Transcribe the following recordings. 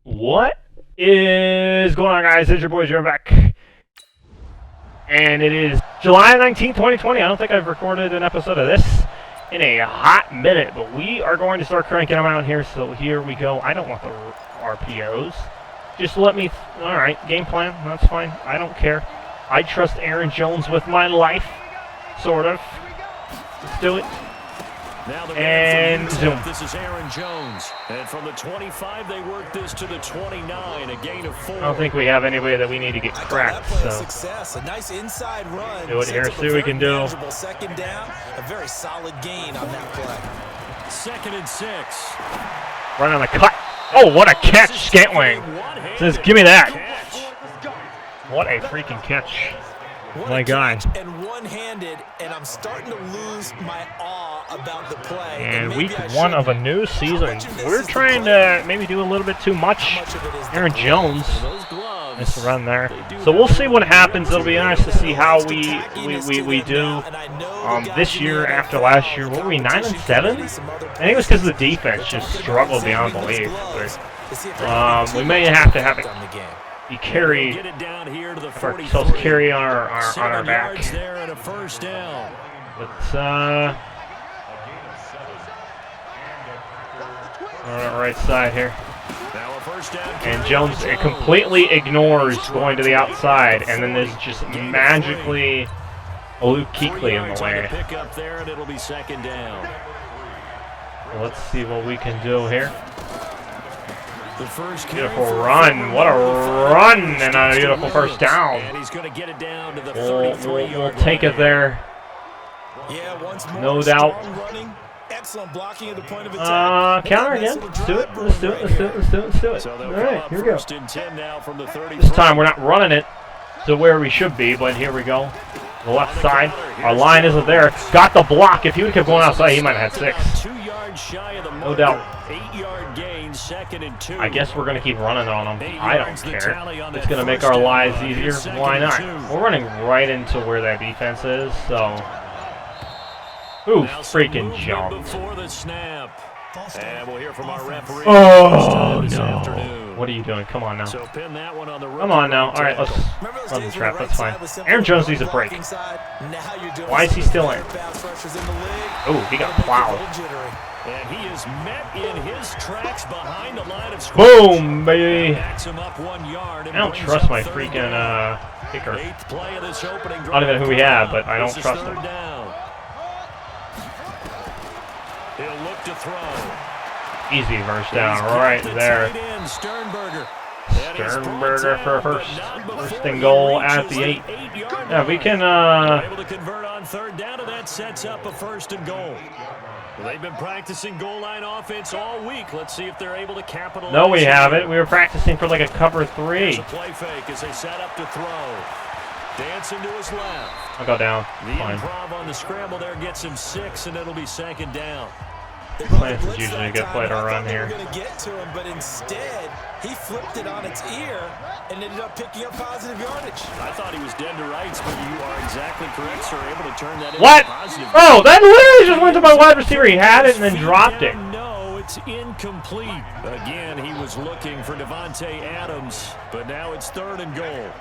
What is going on, guys? It's your boy JMAC, and it is July 19th, 2020. I don't think I've recorded an episode of this in a hot minute, but we are going to start cranking them out here, so here we go. I don't want the RPOs. Just let me... Alright, game plan. That's fine. I don't care. I trust Aaron Jones with my life. Sort of. Let's do it. And zoom. This is Aaron Jones, and from the 25 they work this to the 29, a gain of 4. I don't think we have anybody that we need to get cracked, so success. A nice inside run. do it here, see what we can do. Second down, a very solid gain on that play. 2nd and 6. Right on the cut. Oh, what a catch, Scantling. Says, give me that. What a freaking catch. My God. And one-handed, and I'm starting to lose my awe about the play. And week 1 of a new season. We're trying to maybe do a little bit too much. Aaron Jones. Nice run there. So we'll see what happens. It'll be nice to see how we do this year after last year. What were we, 9-7? I think it was because the defense just struggled beyond belief. But, we may have to have it be carried, ourselves carry on our back. But on the right side here. And Jones completely ignores going to the outside, and then there's just magically a Luke Kuechly in the way. Let's see what we can do here. Beautiful run. What a run and a beautiful first down. We'll take it there. No doubt. Excellent blocking at the point of attack. Counter again. Let's do it. Let's do it. Let's do it. Let's do it. Let's do it. All right, here we go. This time we're not running it to where we should be, but here we go. The left side. Our line isn't there. Got the block. If he would have kept going outside, he might have had 6. No doubt. I guess we're going to keep running on them. I don't care. It's going to make our lives easier. Why not? We're running right into where that defense is, so... Ooh, freaking jump. Oh, no. What are you doing? Come on now. Come on now. All right, let's run the trap. That's fine. Aaron Jones needs a break. Why is he still in? Oh, he got plowed. And he is met in his tracks behind the line of scrimmage. Boom, baby. I don't trust my freaking kicker. I don't even know who we have, but I don't trust him. He'll look to throw. Easy first down, right there. Sternberger for a first and goal at the 8. Yeah, we can able to convert on 3rd down, and that sets up a 1st and goal. Well, they've been practicing goal line offense all week. Let's see if they're able to capitalize. No, we haven't. We were practicing for like a cover 3. There's a play fake as they set up to throw. Dancing to his left. I'll go down. The improv on the scramble there gets him 6, and it'll be 2nd down. Lance is usually a good play to run here. Get to him, but instead, he flipped it on its ear and ended up picking up positive yardage. I thought he was dead to rights, but you are exactly correct, sir. Able to turn that into positive. Oh, that literally just went to my wide receiver. He had it and then dropped it. No, it's incomplete. Again, he was looking for Devontae Adams, but now it's 3rd and goal.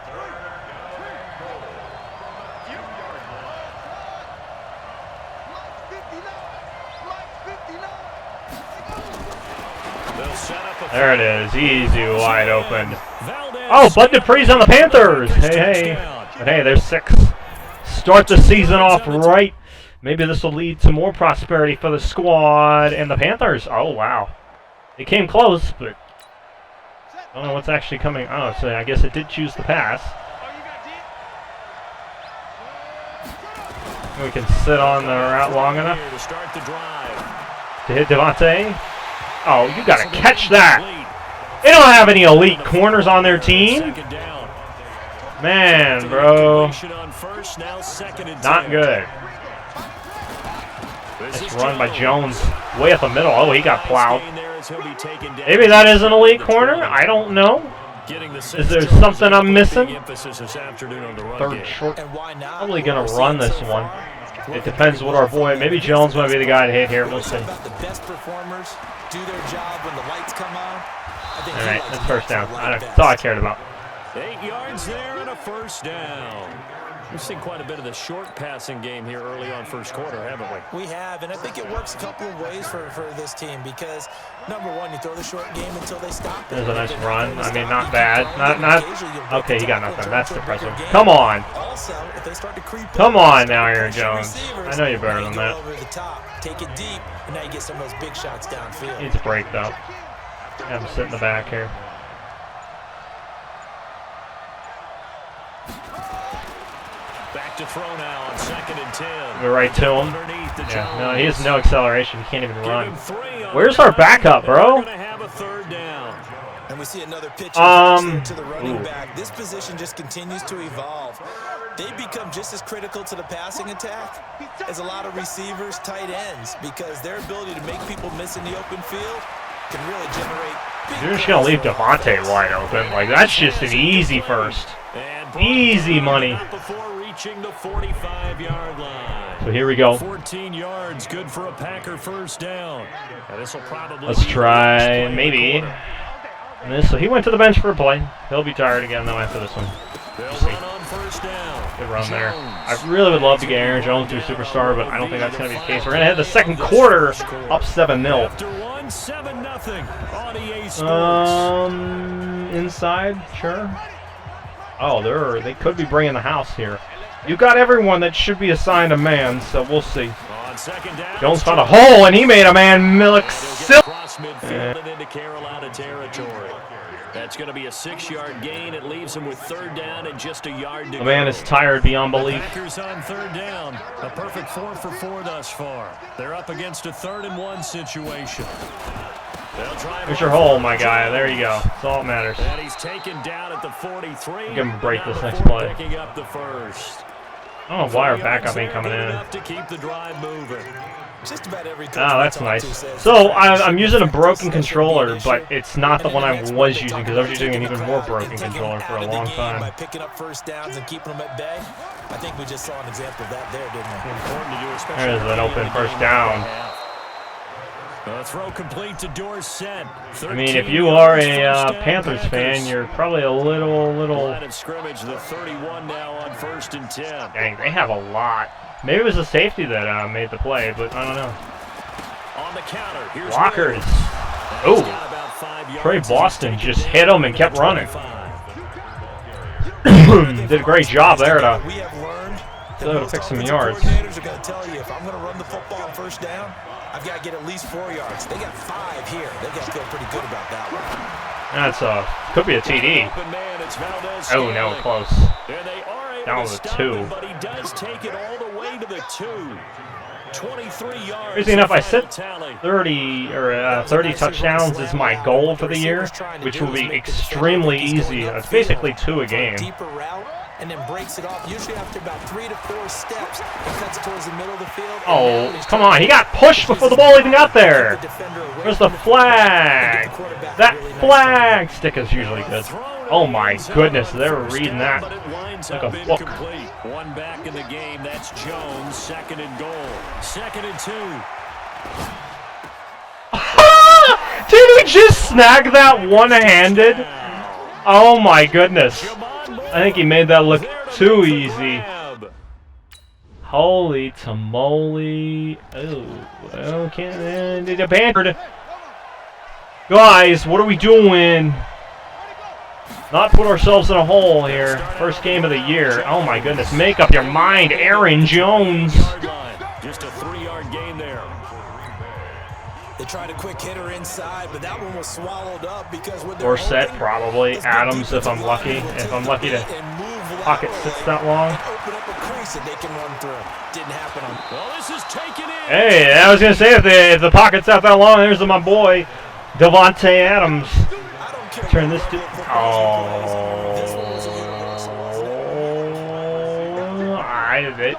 There it is. Easy, wide open. Oh, Bud Dupree's on the Panthers. Hey, hey. But hey, there's 6. Start the season off right. Maybe this will lead to more prosperity for the squad and the Panthers. Oh, wow. It came close, but I don't know what's actually coming. Oh, so I guess it did choose the pass. We can sit on the route long enough to hit Devontae. Oh, you got to catch that. They don't have any elite corners on their team. Man, bro. Not good. Nice run by Jones. Way up the middle. Oh, he got plowed. Maybe that is an elite corner. I don't know. Is there something I'm missing? 3rd short. Probably going to run this one. It depends what our boy, maybe Jones might be the guy to hit here. We'll see. About the best performers do their job when the lights come on. All right, that's first down. That's all I cared about. 8 yards there and a first down. We've seen quite a bit of the short passing game here early on first quarter, haven't we? We have, and I think it works a couple of ways for this team because, number one, you throw the short game until they stop. There's a nice run. I mean, not bad. Not. Okay, he got nothing. That's impressive. Come on. Come on now, Aaron Jones. I know you're better than that. Take it deep, and now you get some of those big shots downfield. Needs a break, though. Have him sit in the back here. Back to throw now on 2nd and 10. We're right to him. Yeah, no, he has no acceleration. He can't even run. Where's our backup, bro? And we see another pitch to the running back. This position just continues to evolve. They become just as critical to the passing attack as a lot of receivers, tight ends, because their ability to make people miss in the open field can really generate big. You're just going to leave Devontae wide open. Like, that's just an easy first. Easy money. Before reaching the 45-yard line. So here we go. 14 yards, good for a Packer first down. This will probably Let's try, maybe. So he went to the bench for a play. He'll be tired again, though, after this one. They'll run on first down. Good run there. I really would love to get Aaron Jones to a superstar, but I don't think that's going to be the case. We're going to head the second quarter up 7-0. After 1-7-0 on EA Sports. Inside, sure. Oh, they could be bringing the house here. You got everyone that should be assigned a man, so we'll see. On second down, Jones found a hole, and he made a man cross midfield and into Carolina territory. That's going to be a 6-yard gain. It leaves him with 3rd down and just a yard to go. The man is tired beyond belief. Packers on 3rd down. A perfect 4 for 4 thus far. They're up against a 3rd and 1 situation. Here's your hole, my guy. There you go. That's all that matters. And he's taken down at the 43. Give him a break this next play. Picking up the first. I don't know why our backup ain't coming in. To keep the drive moving. Just about every that's nice. So I'm using a broken controller, but it's not the one I was using because I was using an even more broken controller for a long time. By picking up first downs and keeping them at bay, I think we just saw an example of that there, didn't we? Important to do, especially. There's an open first down. Throw complete to Dorsett. I mean, if you are a Panthers fan, you're probably a little. Line of scrimmage, the 31 now on 1st and 10. Dang, they have a lot. Maybe it was the safety that made the play, but I don't know. On the counter, here's Blockers. Oh, Trey Boston just hit him and kept running. Did a great job there to pick some yards. Coordinators are going to tell you if I'm going to run the football on first down, I've got to get at least 4 yards. They got 5 here. They got to feel pretty good about that one. That's could be a TD. Oh no, close. Down to the 2. But he does take it all the way to the 2. 23 yards. Crazy enough, I said 30 touchdowns is my goal for the year, which will be extremely easy. It's basically 2 a game. Deeper route and then breaks it off. Usually after about 3 to 4 steps, it cuts towards the middle of the field. Oh, come on. He got pushed before the ball even got there. Where's the flag? That flag stick is usually good. Oh my goodness, they were reading that like a book. One back in the game, that's Jones, 2nd and goal. 2nd and 2. Did we just snag that one-handed? Oh my goodness. I think he made that look too easy. Holy tamale. Oh, okay. They bantered. Guys, what are we doing? Not put ourselves in a hole here. First game of the year. Oh my goodness. Make up your mind, Aaron Jones. Just a 3-yard gain there. They tried a quick hitter inside, but that one was swallowed up because with Dorsett, probably. Adams, if I'm lucky. If I'm lucky to pocket sits that long. Open up a crease that they can run through. Didn't happen on. Well, this is taken in. Hey, I was gonna say if the pocket's out that long, there's my boy, Devontae Adams. Turn this to.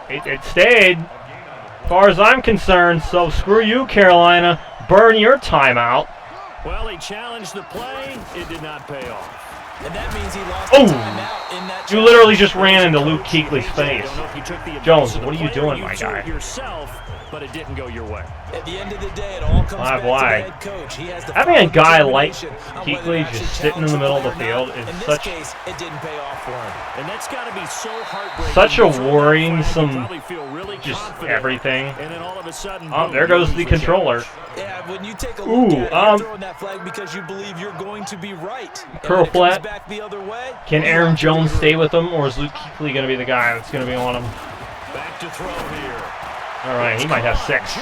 It stayed, as far as I'm concerned. So screw you, Carolina. Burn your timeout. Well, he challenged the play. It did not pay off. And that means he lost the timeout in that. You literally just ran into Luke Kuechly's face. Jones, what are you doing, my guy? But it didn't go your way. At the end of the day, it all comes back to the head coach. He has the having a guy like Kuechly just sitting in the middle of the field is such. Case, it didn't pay off for him. And that's got to be so heartbreaking. Such a worrisome, really just everything. And then all of a sudden, oh, there goes the controller. Yeah, when you take a look at it, you're throwing that flag because you believe you're going to be right. Curl flat. Back the other way, can Aaron Jones stay with him, or is Luke Kuechly going to be the guy that's going to be on him? Back to throw here. All right, he might have 6.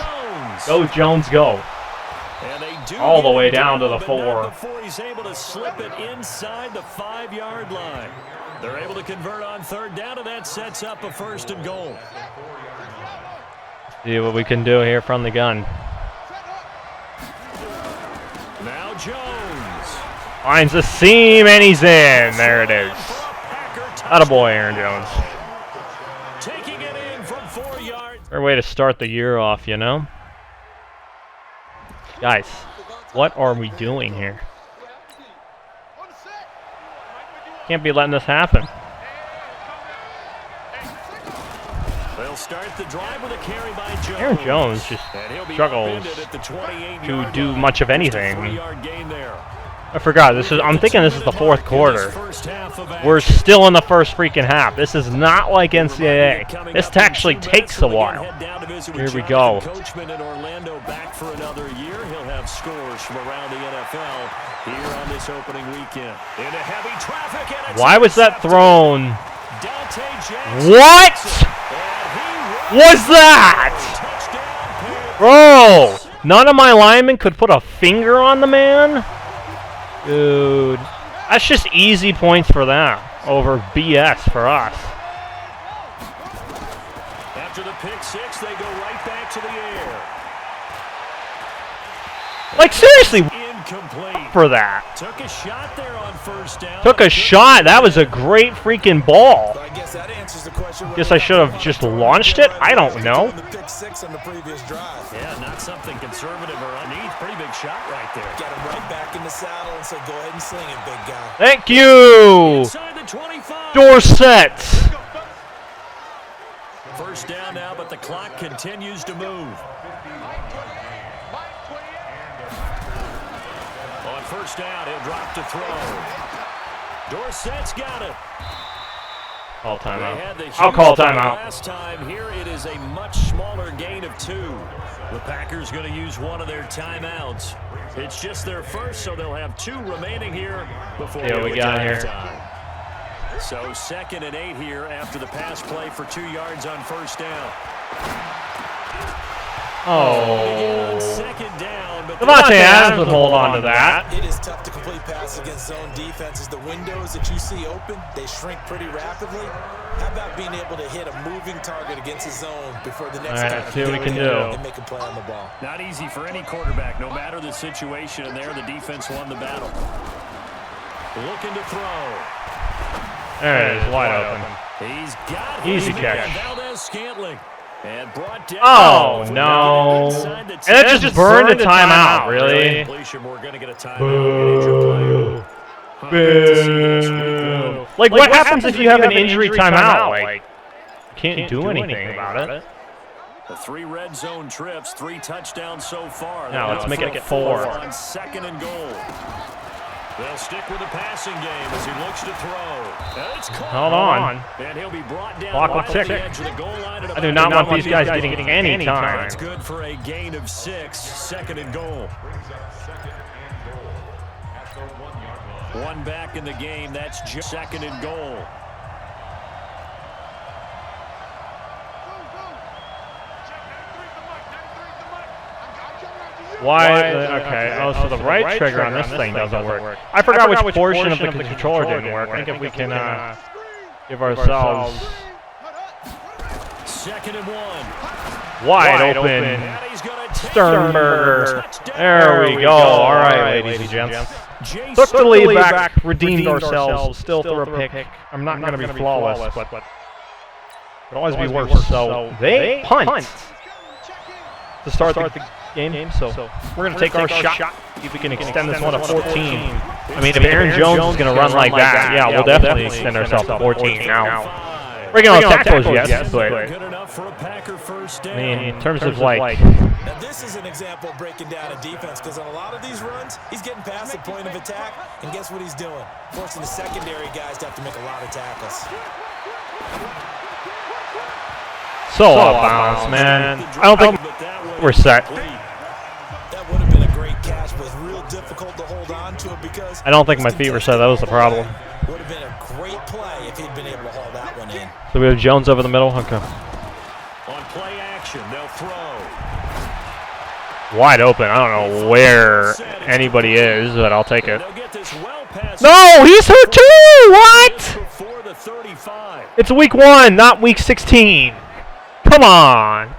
Go Jones, go. And they do all the way down to the 4. Before he's able to slip it inside the 5-yard line. They're able to convert on 3rd down, and that sets up a 1st and goal. See what we can do here from the gun. Now Jones. Finds the seam, and he's in. There it is. Attaboy, Aaron Jones. Taking it in from 4 yards. Fair way to start the year off, you know? Guys, what are we doing here? Can't be letting this happen. They'll start the drive with a carry by Jones. Aaron Jones just struggles to do much of anything. I forgot. I'm thinking this is the 4th quarter. We're still in the first freaking half. This is not like NCAA. This actually takes a while. Here we go. Coachman in Orlando back for another year. He'll have scores from around the NFL here on this opening weekend. Into heavy traffic. Why was that thrown? What was that? Bro, none of my linemen could put a finger on the man? Dude, that's just easy points for them over BS for us. After the pick 6, they go right back to the air. Like, seriously, incomplete for that. Took a shot there on 1st down. Took a shot. That was a great freaking ball. I guess that answers the question. Guess I should have just launched it. I don't know. The pick 6 on the previous drive. Yeah, not something conservative or underneath. Pretty big shot right there. Got him right back in the saddle and said, "Go ahead and sling it, big guy." Thank you, Inside the 25. Dorsett. 1st down now, but the clock continues to move. On 1st down, he'll drop to throw. Dorsett's got it. Call timeout. I'll call timeout. Last time here, it is a much smaller gain of 2. The Packers going to use one of their timeouts. It's just their first, so they'll have 2 remaining here before we got here. So 2nd and 8 here after the pass play for 2 yards on 1st down. Oh. 2nd down, but Devontae Adams would hold on to that. It is tough to complete passes against zone defenses. The windows that you see open, they shrink pretty rapidly. How about being able to hit a moving target against a zone before the next guy see what we can do. And make a play on the ball. Not easy for any quarterback, no matter the situation, and there the defense won the battle. Looking to throw. There it is, wide open. He's got easy catch. Valdez-Scantling. And brought down. Oh, no. And it just burned a timeout, really? We're going to get a timeout. Boo. Boo. Like, what happens if you have an injury timeout? Like, you can't do anything about it. The 3 red zone trips, 3 touchdowns so far. Now, let's make it 4. On 2nd and goal. They'll stick with the passing game as he looks to throw. And it's caught. Hold on. And he'll be brought down Clock right will tick. the edge of the goal line at I do not want these guys getting any time. That's good for a gain of 6. 2nd and goal. 1 back in the game. That's 2nd and goal. Why? Okay. Oh, so the right trigger on this thing doesn't work. I forgot which portion of the controller didn't work. I think if we can give ourselves 2nd and 1. Wide open. Sternberger. There we go. All right, ladies and gents. Took the lead back, redeemed ourselves, still threw a pick. I'm not going to be flawless, but it could always be worse. So they punt to start the game. So we're going to take our shot, see if we can extend this one to 14. I mean, if Aaron Jones is going to run like that, yeah, we'll definitely extend ourselves to 14 now. Breaking on tackles, yes, but I mean, in terms of like... Now this is an example of breaking down a defense, because on a lot of these runs, he's getting past the point of attack, and guess what he's doing? Forcing the secondary guys to have to make a lot of tackles. So off bounds, man. I don't think we're set. That would have been a great catch, but it's real difficult to hold on to it because I don't think my feet were set. That was the problem. Would have been a great play if he'd been able to haul that one in. So we have Jones over the middle. Okay. On play action, they'll throw. Wide open. I don't know where anybody is, but I'll take it. No, he's hurt too. What? It's week 1, not week 16. Come on.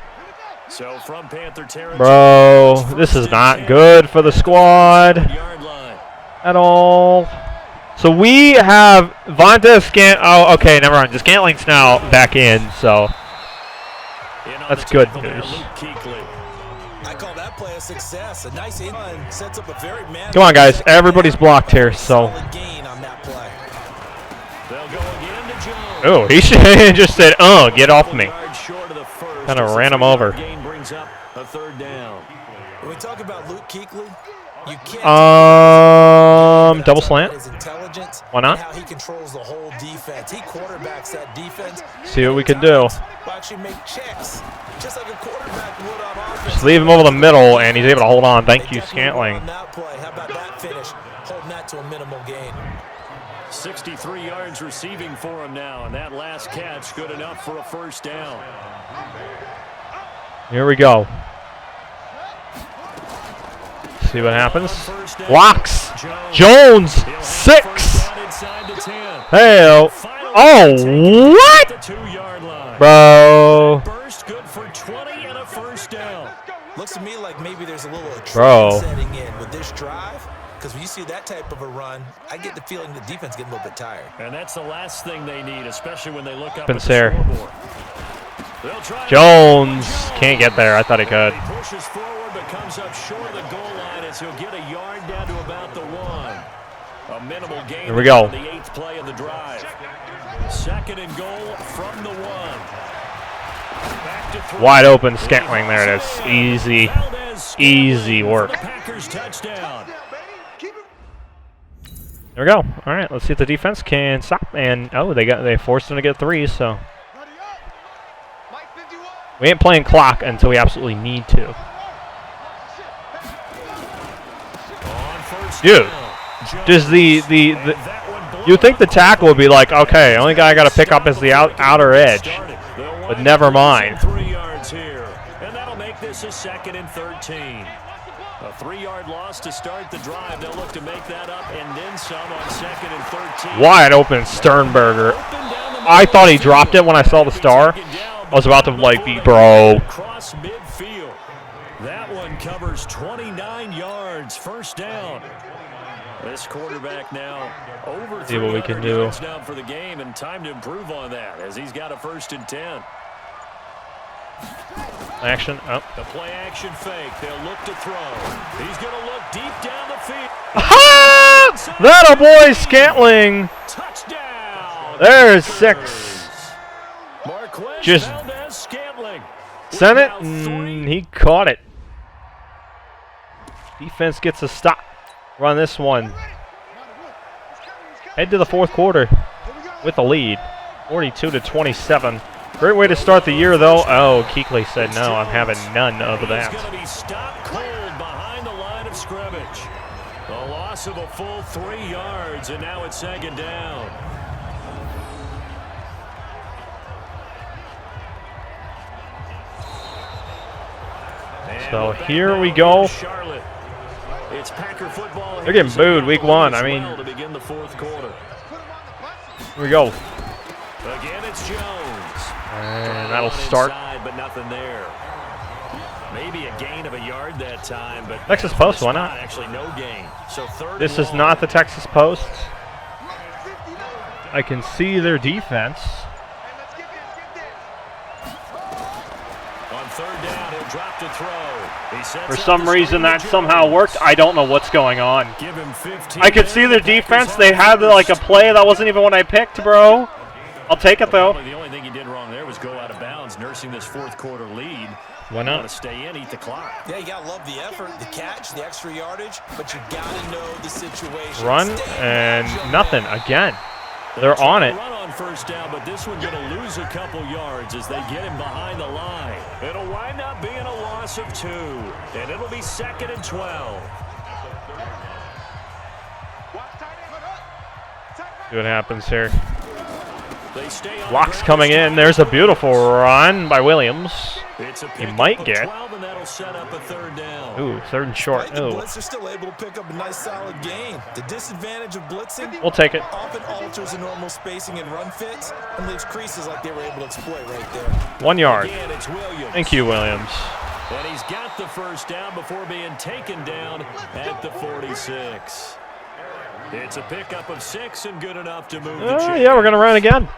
So from Panther territory, bro, this is not good for the squad at all. So we have Vonta Scant. Oh, okay, never mind. Scantling's now back in, so that's good news. I call that play a success. A nice run sets up a very man. Come on, guys. Everybody's blocked here, so. Oh, he just said, get off me. Kind of ran him over. When we talk about Luke Kuechly, you can't double slant. Why not? How he controls the whole defense. He quarterbacks that defense. See what we can do. Actually make checks, just like a quarterback would on offense. Just leave him over the middle, and he's able to hold on. Thank you, Scantling. How about that finish? Holding that to a minimal gain. 63 yards receiving for him now, and that last catch good enough for a first down. Here we go. See what happens. Blocks. Jones, 6. Hey, oh, what? Bro. Good for 20 and a first down. Looks to me like maybe there's a little trend setting in with this drive. Because when you see that type of a run, I get the feeling the defense getting a little bit tired. And that's the last thing they need, especially when they look up at the scoreboard. Jones can't get there. I thought he could. He pushes forward but comes up short of the goal line as he'll get a yard down to about the 1. A minimal gain. Here we go. On the 8th play of the drive. 2nd and goal from the 1. Back to 3. Wide open, Scantling. There it is. Easy. Easy work. Packers touchdown. There we go. All right, let's see if the defense can stop. And they forced them to get 3. So we ain't playing clock until we absolutely need to. Dude, does you think the tackle would be like, okay, only guy I got to pick up is the outer edge, but never mind. 3 yards here, and that'll make this a 2nd and 13. A 3-yard loss to start the drive. They'll look to make that up and then some on 2nd and 13. Wide open Sternberger. I thought he dropped it when I saw the star. I was about to be bro. Across midfield. That one covers 29 yards. First down. This quarterback now over 3 what we can do. yards down for the game, and time to improve on that as he's got a 1st and 10. Action. Oh. The play action fake. They'll look to throw. He's going to look deep down the field. Ha! That a boy, Scantling. Touchdown. There's 6. Marquez Just Scantling. sent it, and he caught it. Defense gets a stop. Run this one. Head to the 4th quarter with a lead, 42-27. Great way to start the year, though. Oh, Kuechly said no. I'm having none of that. He's going to be stopped cold behind the line of scrimmage. A loss of a full 3 yards, and now it's 2nd down. So here we go. Charlotte. It's Packer football. They're getting booed week 1. I mean, to begin the 4th quarter. Here we go. Again, it's Jones. And that'll start. Inside, but nothing there. Maybe a gain of a yard that time, but Texas Post, why not? Actually, no gain. So 3rd. This is not the Texas Post. I can see their defense. On 3rd down, he'll drop to throw. For some reason that somehow worked. I don't know what's going on. I could see the defense. They had like a play that wasn't even what I picked, bro. I'll take it though. The only thing he did wrong there was go out of bounds, nursing this fourth quarter lead. Why not? Want to stay in, eat the clock. Yeah, you gotta love the effort, the catch, the extra yardage, but you gotta know the situation. Run and nothing again. They're on it. Run on first down, but this one's gonna lose a couple yards as they get him behind the line. It'll wind up being a loss of 2, and it'll be 2nd and 12. See what happens here. Block's coming in. There's a beautiful run by Williams. He might get. Ooh, 3rd and short. Ooh. Blitzers still able to pick up a nice solid gain. The disadvantage of blitzing We'll take it. often alters the normal spacing and run fits and leaves creases like they were able to exploit right there. 1 yard. Thank you, Williams. And he's got the first down before being taken down at the 46. It's a pickup of 6 and good enough to move the chain. Yeah, we're going to run again.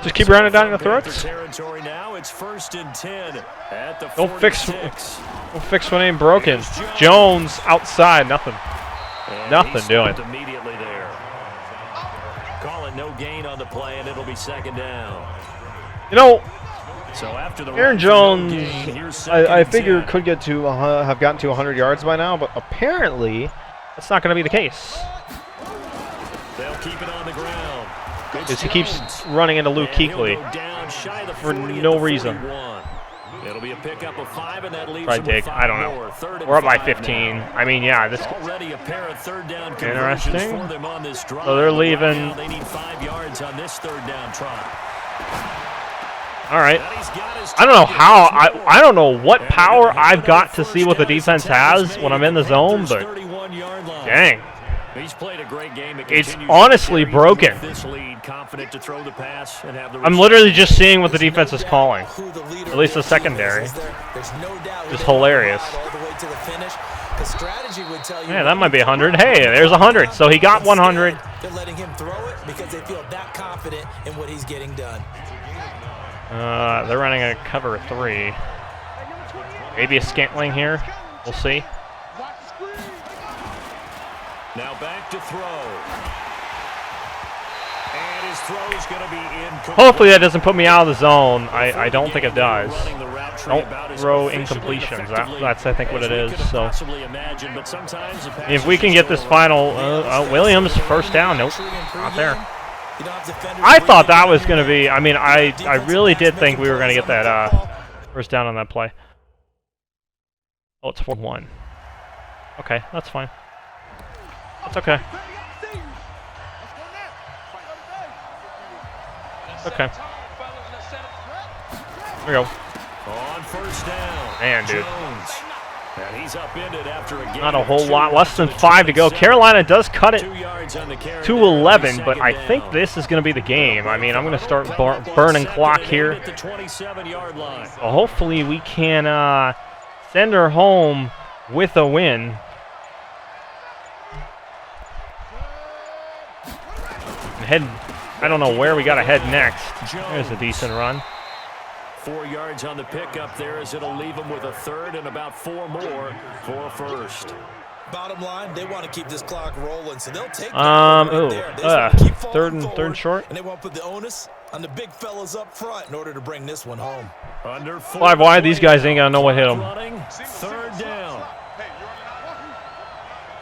Just keep running down the throats. Territory now. It's 1st and 10 at the 46. Don't fix what ain't broken. Jones outside, nothing. And nothing doing. Immediately there. Call it no gain on the play, and it'll be 2nd down. You know, so after the Aaron Jones, I figure could get to have gotten to 100 yards by now, but apparently that's not going to be the case. They'll keep it on the ground. Because he keeps running into Luke Kuechly for no reason. It'll be a pickup of 5, and that leaves Try dig. I don't know. We're up by 15. I mean, yeah, this already a pair of 3rd down interesting. for them on this drive. So they're leaving. They need 5 yards on this 3rd down try. All right. I don't know how. I don't know what power I've got to see what the defense has when I'm in the zone, but dang. He's played a great game. It's honestly broken. I'm literally just seeing what the defense is calling. At least the secondary. Just hilarious. Yeah, that might be 100. Hey, there's 100. So he got 100. They're letting him throw it because they feel that confident in what he's getting done. They're running a cover 3. Maybe a Scantling here. We'll see. Now back to throw. And his throw's going to be incomplete. Hopefully that doesn't put me out of the zone. I don't think it does. Don't throw incompletions. That's I think what it is. So if we can get this final Williams first down. Nope, not there. I thought that was going to be. I mean, I really did think we were going to get that first down on that play. Oh, it's 4-1. Okay, that's fine. That's okay. Okay. Here we go. On first down. Man, dude. And he's upended after a game. Not a whole lot. Less than 5 to go. Carolina does cut it to 11, but I think this is going to be the game. I mean, I'm going to start burning clock here. So hopefully we can send her home with a win. I don't know where we got to head next. There's a decent run. 4 yards on the pickup there as it'll leave them with a 3rd and about 4 more for a first. Bottom line, they want to keep this clock rolling, so they'll take third and short. And they won't put the onus on the big fellas up front in order to bring this one home. Under 5 wide, these guys ain't gonna know what hit them. 3rd down.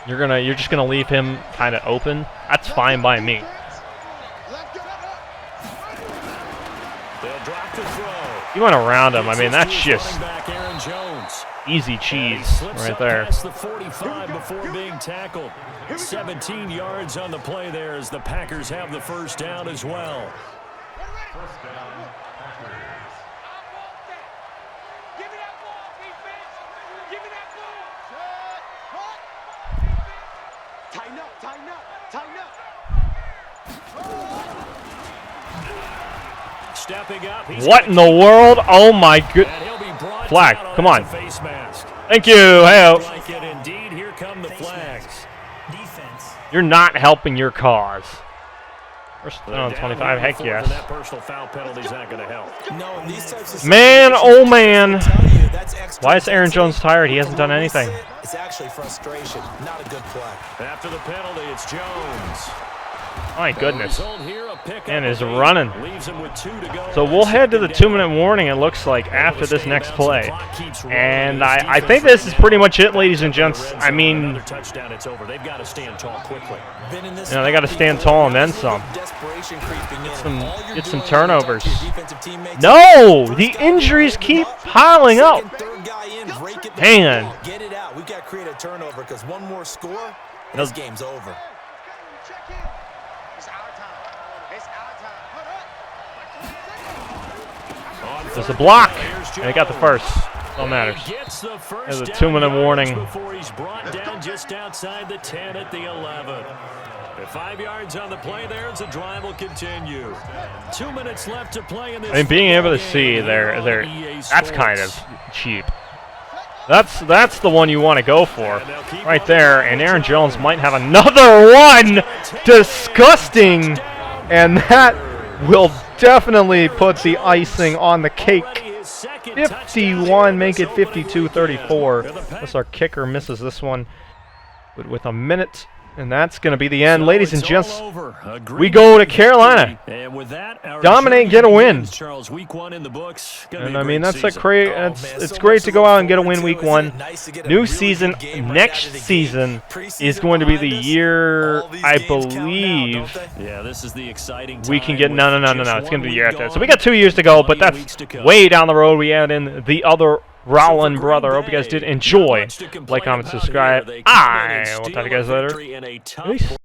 You're just gonna leave him kind of open. That's fine by me. You went around him. I mean, that's just easy cheese right there. The 45 before being tackled. 17 yards on the play there as the Packers have the first down as well. What in the world? Oh my good flag! Come on! Thank you. Hey, here come the flags. You're not helping your cause. First down 25. Heck yes. That personal foul penalty's not going to help. No, these types of man, oh man. Why is Aaron Jones tired? He hasn't done anything. It's actually frustration, not a good play. After the penalty, it's Jones. My goodness. And is is running. So we'll head to the 2-minute warning, it looks like, after this next play. And I think this is pretty much it, ladies and gents. I mean, They've got to stand tall quickly. they got to stand tall and then some. Get some turnovers. No! The injuries keep piling up. Man. Get it out. We've got to create a turnover because one more score, and this game's over. There's a block, and they got the first. All matters. There's a 2-minute warning. Before he's brought down just outside the 10 at the 11. 5 yards on the play there as the drive will continue. 2 minutes left to play in this. I mean, being able to see that's kind of cheap. That's the one you want to go for right there. And Aaron Jones might have another one. Disgusting. And that will definitely put the icing on the cake. 51, make it 52-34. Unless our kicker misses this one with a minute. And that's going to be the end. Ladies and gents, we go to Carolina. Dominate, get a win. And I mean, that's it's great to go out and get a win week 1. New season, next season is going to be the year, I believe. Yeah, this is the exciting we can get, no. It's going to be the year after that. So we got 2 years to go, but that's way down the road. We add in the other Rolland brother. Hope you guys did enjoy. Like, comment, subscribe. I will talk to you guys later. Peace.